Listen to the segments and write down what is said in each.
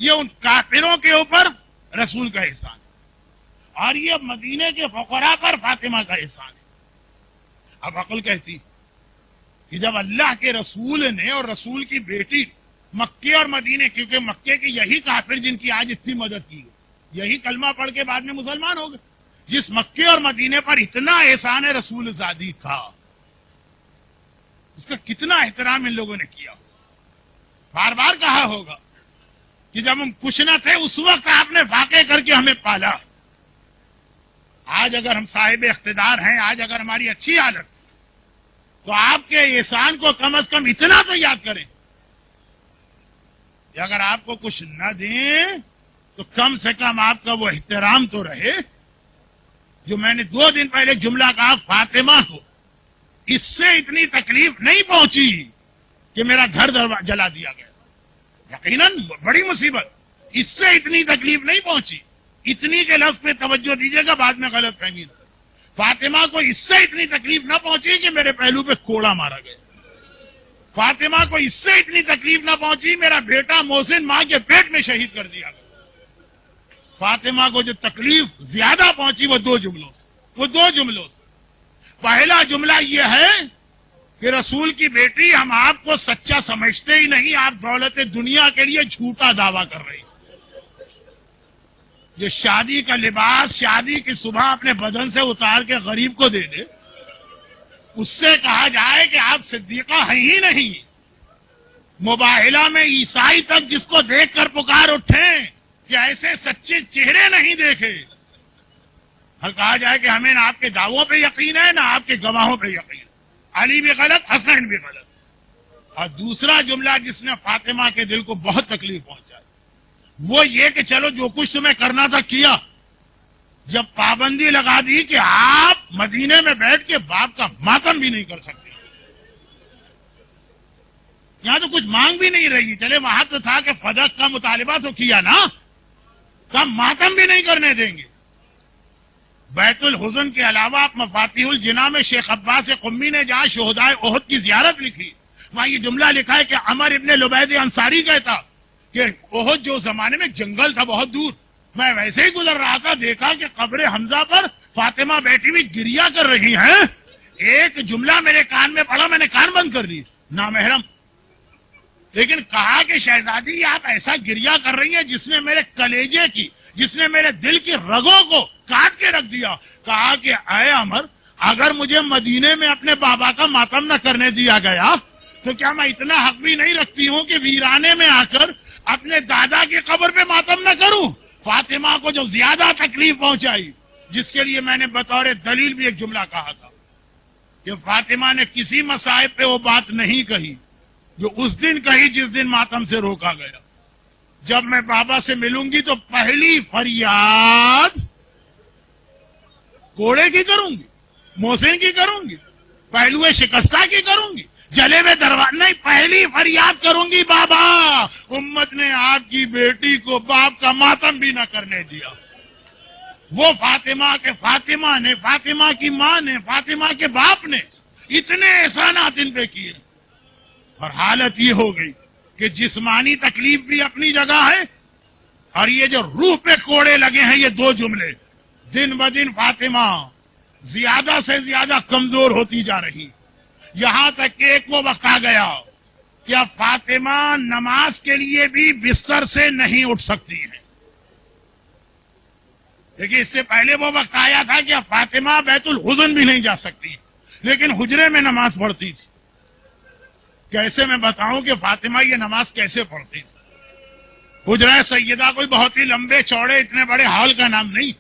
یہ ان کافروں کے اوپر رسول کا احسان ہے، اور یہ مدینے کے فقراء پر فاطمہ کا احسان ہے۔ اب عقل کہتی کہ جب اللہ کے رسول نے اور رسول کی بیٹی مکے اور مدینے، کیونکہ مکے کے یہی کافر جن کی آج اتنی مدد کی ہے، یہی کلمہ پڑھ کے بعد میں مسلمان ہو گئے، جس مکے اور مدینے پر اتنا احسان رسول زادی تھا، اس کا کتنا احترام ان لوگوں نے کیا۔ بار بار کہا ہوگا کہ جب ہم کچھ نہ تھے اس وقت آپ نے واقع کر کے ہمیں پالا۔ آج اگر ہم صاحب اقتدار ہیں، آج اگر ہماری اچھی حالت، تو آپ کے احسان کو کم از کم اتنا تو یاد کریں کہ اگر آپ کو کچھ نہ دیں تو کم سے کم آپ کا وہ احترام تو رہے۔ جو میں نے 2 دن پہلے جملہ کہا، فاطمہ کو اس سے اتنی تکلیف نہیں پہنچی کہ میرا گھر جلا دیا گیا، یقیناً بڑی مصیبت، اس سے اتنی تکلیف نہیں پہنچی۔ اتنی کے لفظ پہ توجہ دیجیے گا، بعد میں غلط فہمی۔ فاطمہ کو اس سے اتنی تکلیف نہ پہنچی کہ میرے پہلو پہ کوڑا مارا گیا، فاطمہ کو اس سے اتنی تکلیف نہ پہنچی میرا بیٹا محسن ماں کے پیٹ میں شہید کر دیا گیا۔ فاطمہ کو جو تکلیف زیادہ پہنچی وہ 2 جملوں سے۔ پہلا جملہ یہ ہے کہ رسول کی بیٹی، ہم آپ کو سچا سمجھتے ہی نہیں، آپ دولت دنیا کے لیے جھوٹا دعویٰ کر رہی ہیں۔ جو شادی کا لباس شادی کی صبح اپنے بدن سے اتار کے غریب کو دے دے، اس سے کہا جائے کہ آپ صدیقہ ہیں ہی نہیں۔ مباہلہ میں عیسائی تک جس کو دیکھ کر پکار اٹھیں کہ ایسے سچے چہرے نہیں دیکھے، اور کہا جائے کہ ہمیں نہ آپ کے دعووں پہ یقین ہے نہ آپ کے گواہوں پہ یقین ہے۔ علی بھی غلط، حسین بھی غلط۔ اور دوسرا جملہ جس نے فاطمہ کے دل کو بہت تکلیف پہنچائی وہ یہ کہ چلو جو کچھ تمہیں کرنا تھا کیا، جب پابندی لگا دی کہ آپ مدینے میں بیٹھ کے باپ کا ماتم بھی نہیں کر سکتے، یہاں تو کچھ مانگ بھی نہیں رہی، چلے وہاں تو تھا کہ فدق کا مطالبہ تو کیا نا، کم ماتم بھی نہیں کرنے دیں گے۔ بیت الحزن کے علاوہ آپ مفاتیح الجناح میں شیخ عباس قمی نے جہاں شہدائے احد کی زیارت لکھی، وہاں یہ جملہ لکھا ہے کہ عمر ابن لبید انصاری کہتا کہ احد جو زمانے میں جنگل تھا بہت دور، میں ویسے ہی گزر رہا تھا، دیکھا کہ قبر حمزہ پر فاطمہ بیٹھی ہوئی گریا کر رہی ہیں، ایک جملہ میرے کان میں پڑا، میں نے کان بند کر دی، نامحرم، لیکن کہا کہ شہزادی آپ ایسا گریا کر رہی ہیں جس نے میرے کلیجے کی، جس نے میرے دل کی رگوں کو کاٹ کے رکھ دیا۔ کہا کہ اے عمر، اگر مجھے مدینے میں اپنے بابا کا ماتم نہ کرنے دیا گیا تو کیا میں اتنا حق بھی نہیں رکھتی ہوں کہ ویرانے میں آ کر اپنے دادا کی قبر پہ ماتم نہ کروں؟ فاطمہ کو جو زیادہ تکلیف پہنچائی، جس کے لیے میں نے بطور دلیل بھی ایک جملہ کہا تھا کہ فاطمہ نے کسی مصائب پہ وہ بات نہیں کہی جو اس دن کہی جس دن ماتم سے روکا گیا، جب میں بابا سے ملوں گی تو پہلی فریاد کوڑے کی کروں گی، محسن کی کروں گی، پہلوے شکستہ کی کروں گی، جلے ہوئے دروازے نہیں، پہلی فریاد کروں گی بابا، امت نے آپ کی بیٹی کو باپ کا ماتم بھی نہ کرنے دیا۔ وہ فاطمہ نے، فاطمہ کی ماں نے، فاطمہ کے باپ نے اتنے احسانات ان پہ کیے، اور حالت یہ ہو گئی کہ جسمانی تکلیف بھی اپنی جگہ ہے، اور یہ جو روح پہ کوڑے لگے ہیں، یہ 2 جملے، دن بدن فاطمہ زیادہ سے زیادہ کمزور ہوتی جا رہی، یہاں تک کہ ایک وہ وقت آ گیا کہ اب فاطمہ نماز کے لیے بھی بستر سے نہیں اٹھ سکتی ہے۔ دیکھیے اس سے پہلے وہ وقت آیا تھا کہ اب فاطمہ بیت الحزن بھی نہیں جا سکتی، لیکن حجرے میں نماز پڑھتی تھی۔ کیسے میں بتاؤں کہ فاطمہ یہ نماز کیسے پڑھتی تھی؟ حجرہ سیدہ کوئی بہت ہی لمبے چوڑے اتنے بڑے ہال کا نام نہیں،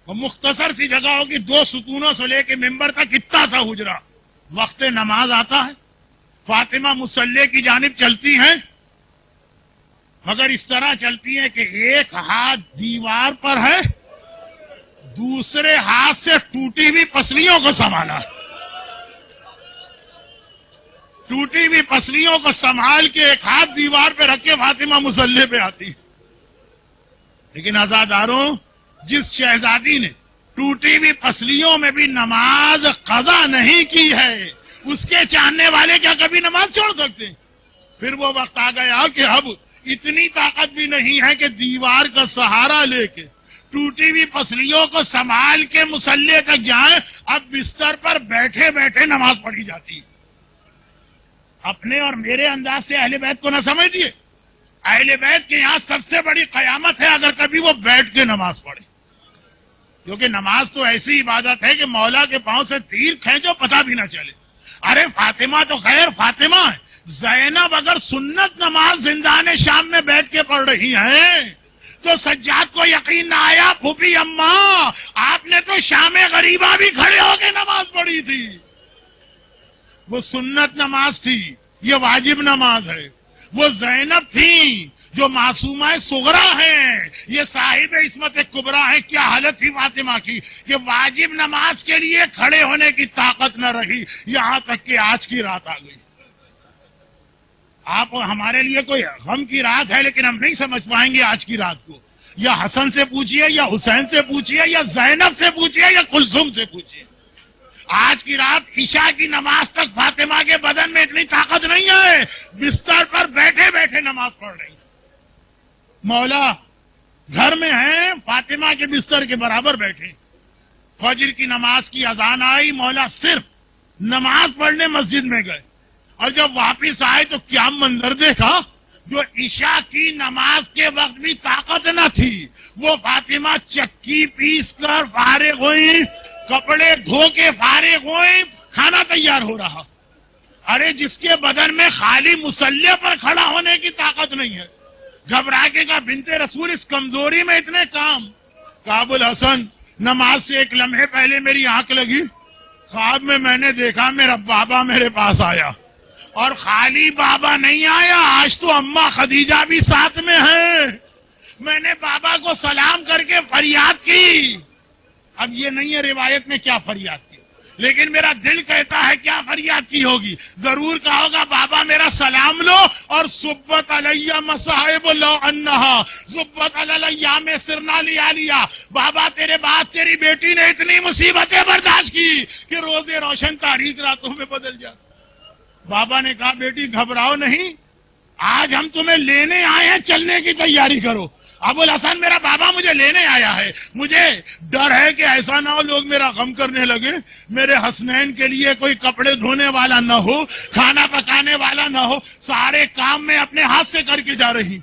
وہ مختصر سی جگہ ہوگی، 2 ستونوں سے لے کے ممبر تک اتنا تھا حجرہ۔ وقت نماز آتا ہے، فاطمہ مصلی کی جانب چلتی ہیں، مگر اس طرح چلتی ہیں کہ ایک ہاتھ دیوار پر ہے، دوسرے ہاتھ سے ٹوٹی ہوئی پسلیوں کو سنبھالا، ٹوٹی ہوئی پسلیوں کو سنبھال کے ایک ہاتھ دیوار پہ رکھ کے فاطمہ مصلی پہ آتی۔ لیکن عزاداروں، جس شہزادی نے ٹوٹی ہوئی پسلیوں میں بھی نماز قضا نہیں کی ہے، اس کے چاہنے والے کیا کبھی نماز چھوڑ سکتے؟ پھر وہ وقت آ گیا کہ اب اتنی طاقت بھی نہیں ہے کہ دیوار کا سہارا لے کے ٹوٹی ہوئی پسلیوں کو سنبھال کے مصلی تک جائیں. اب بستر پر بیٹھے بیٹھے نماز پڑھی جاتی ہے. اپنے اور میرے انداز سے اہل بیت کو نہ سمجھیے. اہل بیت کے یہاں سب سے بڑی قیامت ہے اگر کبھی وہ بیٹھ کے نماز پڑھے، کیونکہ نماز تو ایسی عبادت ہے کہ مولا کے پاؤں سے تیر کھینچو پتہ بھی نہ چلے. ارے فاطمہ تو خیر فاطمہ ہے، زینب اگر سنت نماز زندان شام میں بیٹھ کے پڑھ رہی ہیں تو سجاد کو یقین نہ آیا. پھوپھی اماں آپ نے تو شام غریبہ بھی کھڑے ہو کے نماز پڑھی تھی. وہ سنت نماز تھی، یہ واجب نماز ہے. وہ زینب تھی جو معصومہ صغرا ہیں، یہ صاحب عصمت کبریٰ ہیں. کیا حالت تھی فاطمہ کی کہ واجب نماز کے لیے کھڑے ہونے کی طاقت نہ رہی، یہاں تک کہ آج کی رات آ گئی. آپ ہمارے لیے کوئی غم کی رات ہے لیکن ہم نہیں سمجھ پائیں گے آج کی رات کو. یا حسن سے پوچھئے یا حسین سے پوچھئے یا زینب سے پوچھئے یا کلثوم سے پوچھئے، آج کی رات عشاء کی نماز تک فاطمہ کے بدن میں اتنی طاقت نہیں ہے. بستر پر بیٹھے بیٹھے نماز پڑھ رہی. مولا گھر میں ہیں، فاطمہ کے بستر کے برابر بیٹھے. فجر کی نماز کی اذان آئی، مولا صرف نماز پڑھنے مسجد میں گئے اور جب واپس آئے تو کیا منظر دیکھا. جو عشاء کی نماز کے وقت بھی طاقت نہ تھی وہ فاطمہ چکی پیس کر فارغ ہوئی، کپڑے دھو کے فارغ ہوئی، کھانا تیار ہو رہا. ارے جس کے بدن میں خالی مصلی پر کھڑا ہونے کی طاقت نہیں ہے، گھبرا کے کہا بنت رسول اس کمزوری میں اتنے کام. ابو الحسن نماز سے ایک لمحے پہلے میری آنکھ لگی، خواب میں نے دیکھا میرا بابا میرے پاس آیا، اور خالی بابا نہیں آیا، آج تو اماں خدیجہ بھی ساتھ میں ہے. میں نے بابا کو سلام کر کے فریاد کی. اب یہ نہیں ہے روایت میں کیا فریاد کی، لیکن میرا دل کہتا ہے کیا فریاد کی ہوگی. ضرور کہا ہوگا بابا میرا سلام لو اور صبت علیہ مصائب لو انہا صبت علیہ میں سرنا لیا. بابا تیرے بعد تیری بیٹی نے اتنی مصیبتیں برداشت کی کہ روزے روشن تاریخ راتوں میں بدل جاتا. بابا نے کہا بیٹی گھبراؤ نہیں، آج ہم تمہیں لینے آئے ہیں، چلنے کی تیاری کرو. ابو الحسن میرا بابا مجھے لینے آیا ہے، مجھے ڈر ہے کہ ایسا نہ ہو لوگ میرا غم کرنے لگے، میرے حسنین کے لیے کوئی کپڑے دھونے والا نہ ہو، کھانا پکانے والا نہ ہو، سارے کام میں اپنے ہاتھ سے کر کے جا رہی.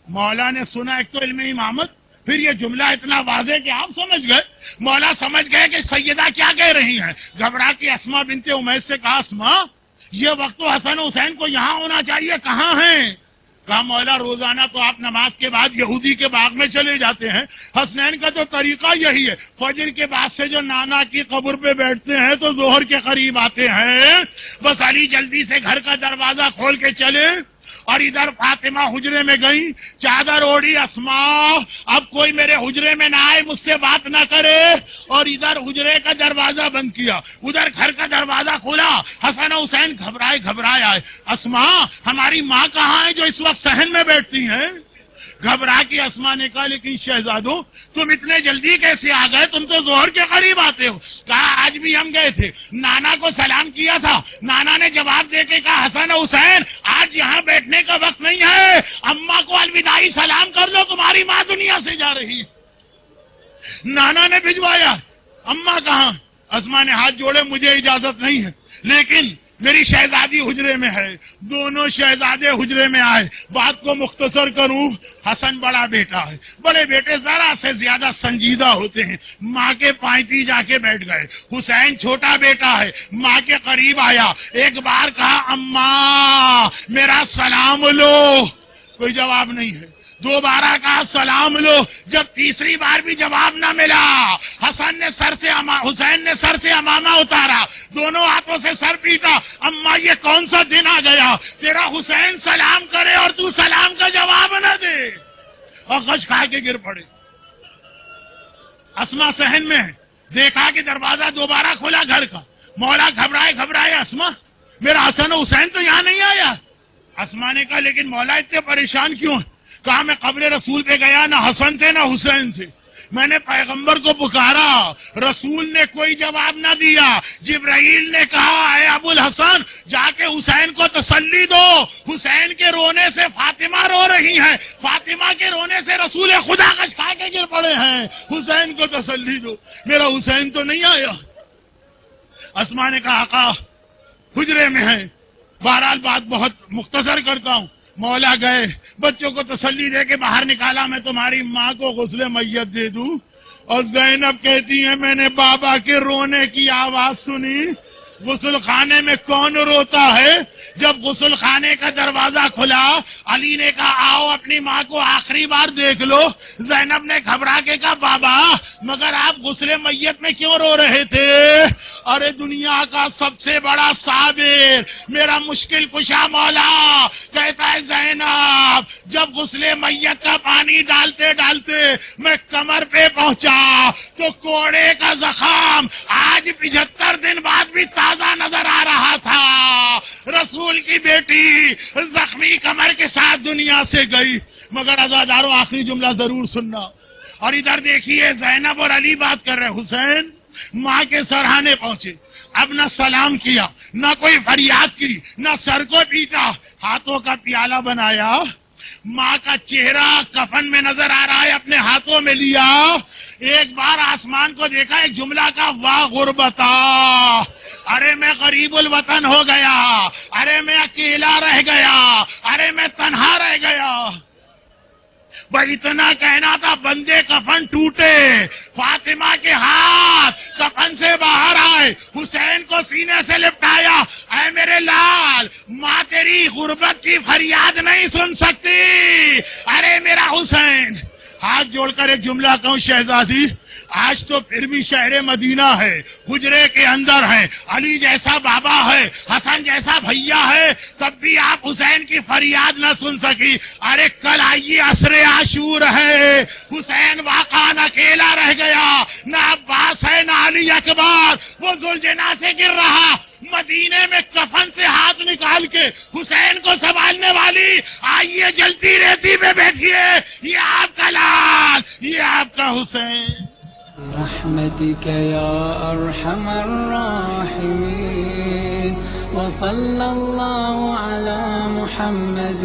مولا نے سنا ایک تو علم امامت، پھر یہ جملہ اتنا واضح کہ آپ سمجھ گئے. مولا سمجھ گئے کہ سیدہ کیا کہہ رہی ہیں. گھبرا کے اسما بنت امیس سے کہا اسما یہ وقت تو حسن حسین کو یہاں ہونا چاہیے، کہاں ہیں؟ کہا مولا روزانہ تو آپ نماز کے بعد یہودی کے باغ میں چلے جاتے ہیں، حسنین کا تو طریقہ یہی ہے، فجر کے بعد سے جو نانا کی قبر پہ بیٹھتے ہیں تو ظہر کے قریب آتے ہیں، بس علی جلدی سے گھر کا دروازہ کھول کے چلے. اور ادھر فاطمہ حجرے میں گئی، چادر اوڑھی، اسما اب کوئی میرے حجرے میں نہ آئے، مجھ سے بات نہ کرے، اور ادھر حجرے کا دروازہ بند کیا، ادھر گھر کا دروازہ کھولا. حسن حسین گھبرائے آئے. اسما ہماری ماں کہاں ہے جو اس وقت صحن میں بیٹھتی ہیں؟ گھبرا کے اسما نے کہا لیکن شہزادو تم اتنے جلدی کیسے آ گئے، تم تو ظہر کے قریب آتے ہو. کہا آج بھی ہم گئے تھے، نانا کو سلام کیا تھا، نانا نے جواب دے کے کہا حسن حسین آج یہاں بیٹھنے کا وقت نہیں ہے، اماں کو الوداعی سلام کر لو، تمہاری ماں دنیا سے جا رہی ہے. نانا نے بھجوایا. اماں کہاں؟ اسما نے ہاتھ جوڑے مجھے اجازت نہیں ہے، لیکن میری شہزادی حجرے میں ہے. دونوں شہزادے حجرے میں آئے. بات کو مختصر کروں، حسن بڑا بیٹا ہے، بڑے بیٹے ذرا سے زیادہ سنجیدہ ہوتے ہیں، ماں کے پائتی جا کے بیٹھ گئے. حسین چھوٹا بیٹا ہے، ماں کے قریب آیا، ایک بار کہا اماں میرا سلام لو، کوئی جواب نہیں ہے. دوبارہ کہا سلام لو. جب تیسری بار بھی جواب نہ ملا، حسین نے سر سے امامہ اتارا، دونوں ہاتھوں سے سر پیٹا. اماں یہ کون سا دن آ گیا، تیرا حسین سلام کرے اور تو سلام کا جواب نہ دے، اور غش کھا کے گر پڑے. اسما صحن میں دیکھا کہ دروازہ دوبارہ کھلا گھر کا. مولا گھبرائے اسما میرا حسن حسین تو یہاں نہیں آیا. اسما نے کہا لیکن مولا اتنے پریشان کیوں ہیں؟ کہا میں قبر رسول پہ گیا، نہ حسن تھے نہ حسین تھے، میں نے پیغمبر کو پکارا، رسول نے کوئی جواب نہ دیا۔ جبرائیل نے کہا اے ابو الحسن جا کے حسین کو تسلی دو، حسین کے رونے سے فاطمہ رو رہی ہے، فاطمہ کے رونے سے رسول خدا کش کھا کے گر پڑے ہیں، حسین کو تسلی دو۔ میرا حسین تو نہیں آیا۔ اسما نے کہا آقا حجرے میں ہے۔ بہرحال بات بہت مختصر کرتا ہوں، مولا گئے، بچوں کو تسلی دے کے باہر نکالا، میں تمہاری ماں کو غسل میت دے دوں؟ اور زینب کہتی ہے میں نے بابا کے رونے کی آواز سنی۔ غسل خانے میں کون روتا ہے؟ جب غسل خانے کا دروازہ کھلا، علی نے کہا آؤ اپنی ماں کو آخری بار دیکھ لو۔ زینب نے گھبرا کے کہا بابا مگر آپ غسل میت میں کیوں رو رہے تھے؟ ارے دنیا کا سب سے بڑا صابر، میرا مشکل کشا مولا کہتا ہے زینب جب غسل میت کا پانی ڈالتے ڈالتے میں کمر پہ پہنچا تو کوڑے کا زخم آج 75 دن بعد بھی تازہ نظر آ رہا تھا۔ رسول کی بیٹی زخمی کمر کے ساتھ دنیا سے گئی۔ مگر عزاداروں آخری جملہ ضرور سننا، اور ادھر دیکھیے زینب اور علی بات کر رہے، حسین ماں کے سرہانے پہنچے، اب نہ سلام کیا، نہ کوئی فریاد کی، نہ سر کو پیٹا، ہاتھوں کا پیالہ بنایا، ماں کا چہرہ کفن میں نظر آ رہا ہے، اپنے ہاتھوں میں لیا، ایک بار آسمان کو دیکھا، ایک جملہ کا واہ غربتا، ارے میں غریب الوطن ہو گیا، ارے میں اکیلا رہ گیا، ارے میں تنہا رہ گیا۔ بھائی اتنا کہنا تھا بندے کفن ٹوٹے، فاطمہ کے ہاتھ کفن سے باہر آئے، حسین کو سینے سے لپٹایا، اے میرے لال ماں تیری غربت کی فریاد نہیں سن سکتی، ارے میرا حسین۔ ہاتھ جوڑ کر ایک جملہ کہوں شہزادی، آج تو پھر بھی شہر مدینہ ہے، حجرے کے اندر ہے، علی جیسا بابا ہے، حسن جیسا بھیا ہے، تب بھی آپ حسین کی فریاد نہ سن سکی۔ ارے کل آئیے عصر عاشور ہے، حسین واقعاً اکیلا رہ گیا، نہ عباس ہے نہ علی اکبر، وہ ذوالجناح سے گر رہا، مدینے میں کفن سے ہاتھ نکال کے حسین کو سنبھالنے والی، آئیے جلتی ریتی پہ بیٹھیے، یہ آپ کا لال، یہ آپ کا حسین۔ برحمتك يا أرحم الراحمين وصلى الله على محمد